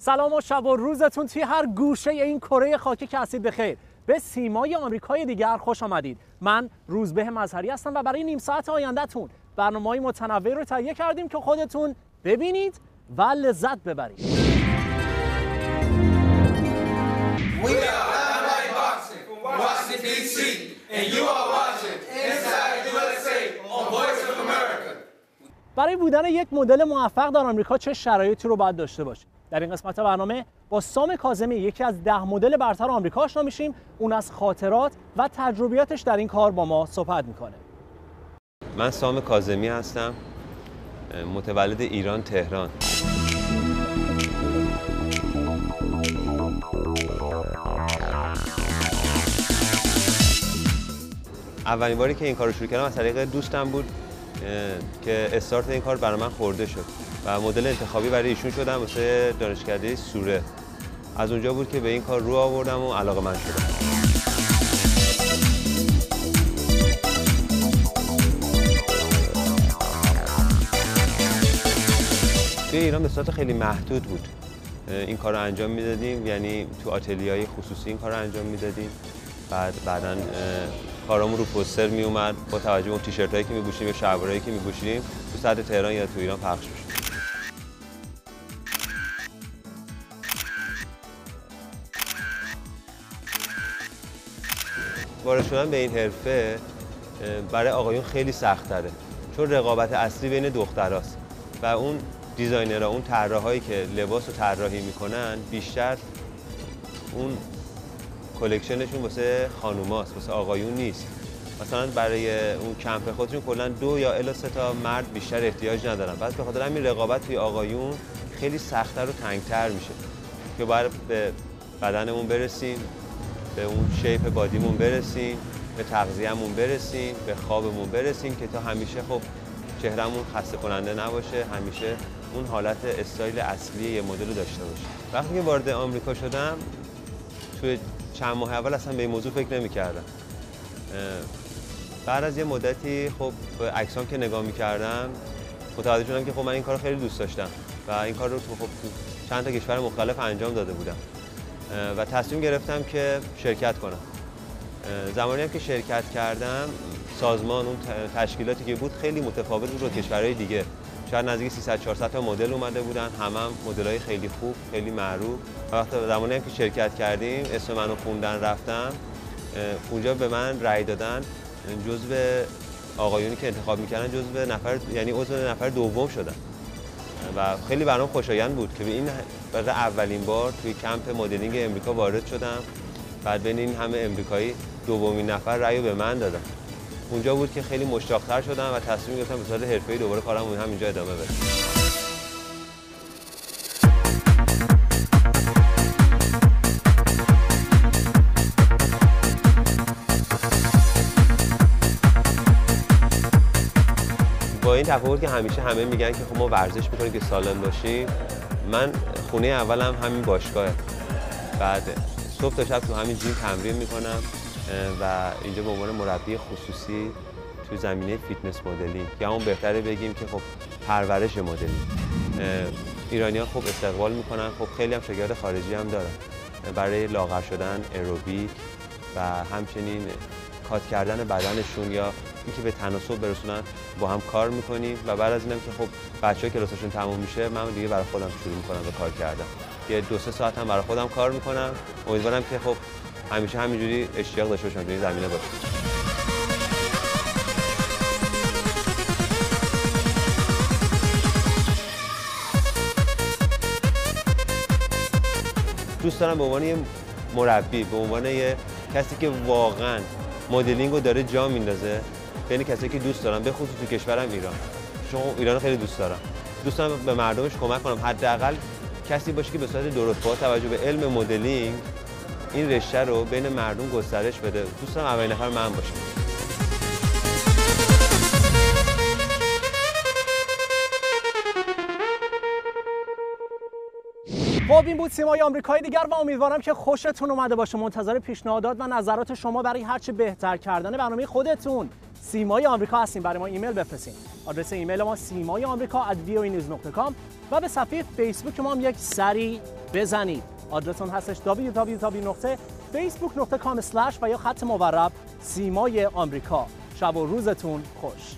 سلام و شب و روزتون توی هر گوشه این کره خاکی که هستید بخیر. به سیمای آمریکای دیگر خوش آمدید. من روزبه مظهری هستم و برای نیم ساعت آیندهتون برنامه‌های متنوع رو تهیه کردیم که خودتون ببینید و لذت ببرید. We are Limelight Boxing from Washington DC and you are watching Inside USA on Voice of America. برای بودن یک مدل موفق در آمریکا چه شرایطی رو باید داشته باشید؟ در این قسمت برنامه با سام کاظمی، یکی از 10 مدل برتر آمریکا آشنا میشیم. اون از خاطرات و تجربیاتش در این کار با ما صحبت میکنه. من سام کاظمی هستم، متولد ایران تهران. اولین باری که این کار رو شروع کردم از طریق دوستم بود که استارت این کار برای من خورده شد و مدل انتخابی برای ایشون شدم واسه دانشکده سوره. از اونجا بود که به این کار رو آوردم و علاقه‌مند شدم. توی ایران به صورت خیلی محدود بود این کار رو انجام میدادیم، یعنی تو آتلیه‌های خصوصی این کار رو انجام میدادیم. بعداً کارامون رو پوستر می اومد، با توجه به اون تیشرتایی که می‌پوشیم یا شلوارایی که می‌پوشیم تو سطح تهران یا تو ایران پخش میشه. وارد شدن به این حرفه برای آقایون خیلی سخت‌تره، چون رقابت اصلی بین دختراست و اون دیزاینرها، اون طراحایی که لباس رو طراحی میکنن بیشتر اون کلکشنشون واسه خانوماست، واسه آقایون نیست. مثلا برای اون کمپ خودشون کلا 2 یا الی 3 تا مرد بیشتر احتیاج ندارن. پس به خاطر همین رقابت توی آقایون خیلی سخت‌تر و تنگ‌تر میشه که باید به بدنمون برسیم، به اون شیپ بادیمون برسیم، به تغذیه‌مون برسیم، به خوابمون برسیم که تا همیشه خب چهرهمون خسته کننده نباشه، همیشه اون حالت استایل اصلی یه مدل رو داشته باشه. وقتی که وارد آمریکا شدم توی چند ماه اول اصلا به این موضوع فکر نمی‌کردم. بعد از یه مدتی خب به عکسام که نگاه می‌کردم متوجه شدم که خب من این کارو خیلی دوست داشتم و این کار رو تو چند تا کشور مختلف انجام داده بودم و تصمیم گرفتم که شرکت کنم. زمانی هم که شرکت کردم سازمان، اون تشکیلاتی که بود خیلی متفاوت بود با کشورهای دیگه. شاید نزدیک 300-400 تا مدل اومده بودن، هم مدل‌های خیلی خوب، خیلی معروف. و وقتی زمانی هم که شرکت کردیم اسم منو خوندن رفتم، اونجا به من رأی دادن، جزو آقایونی که انتخاب می‌کردن جزو نفر، یعنی عضو نفر دوم شدم و خیلی برام خوشایند بود که به این برای اولین بار توی کمپ مدلینگ امریکا وارد شدم. بعد بین این همه امریکایی دومین نفر رأی رو به من دادن. اونجا بود که خیلی مشتاق‌تر شدم و تصمیم گرفتم به صورت حرفه‌ای دوباره کارم رو همینجا ادامه بدم. با این تفاوت که همیشه همه میگن که خب ما ورزش می‌کنیم که سالم باشیم، من خونه اولم همین باشگاهه. بعد صبح تا شب تو همین جیم تمرین می‌کنم و اینجا به عنوان مربی خصوصی تو زمینه فیتنس مدلینگ، یا اون بهتره بگیم که خب پرورش مدلینگ. ایرانی‌ها خب استقبال می‌کنن، خب خیلی هم شاگرد خارجی هم دارن برای لاغر شدن، ایروبیک و همچنین کات کردن بدنشون یا اینکه به تناسب برسونن با هم کار می‌کنیم. و بعد از اینم که خب بچه‌ها کلاسشون تموم میشه من دیگه برای خودم شروع می‌کنم به کار کردن. یه 2-3 ساعت هم برای خودم کار می‌کنم. امیدوارم که خب همیشه همینجوری اشتیاق داشته باشم توی زمینه باشم. دوست دارم به عنوان یه مربی، به عنوان یه کسی که واقعاً مدلینگ رو داره جا میندازه بین کسی که دوست دارم، به خصوص تو کشورم ایران، چون ایران خیلی دوست دارم. دوست دارم به مردمش کمک کنم، حداقل کسی باشه که به صورت درست با توجه به علم مدلینگ این رشته رو بین مردم گسترش بده. دوست دارم اولین نفر من باشم. خب این بود سیمای آمریکای دیگر و امیدوارم که خوشتون اومده باشه. منتظر پیشنهادات و نظرات شما برای هرچه بهتر کردن برنامه خودتون. سیمای آمریکا هستیم، برای ما ایمیل بفرستین. آدرس ایمیل ما simaiamerica@voanews.com. و به صفحه فیسبوک ما هم یک سری بزنید. آدرسون هستش www.facebook.com/ و یا خط مورب سیمای آمریکا. شب و روزتون خوش.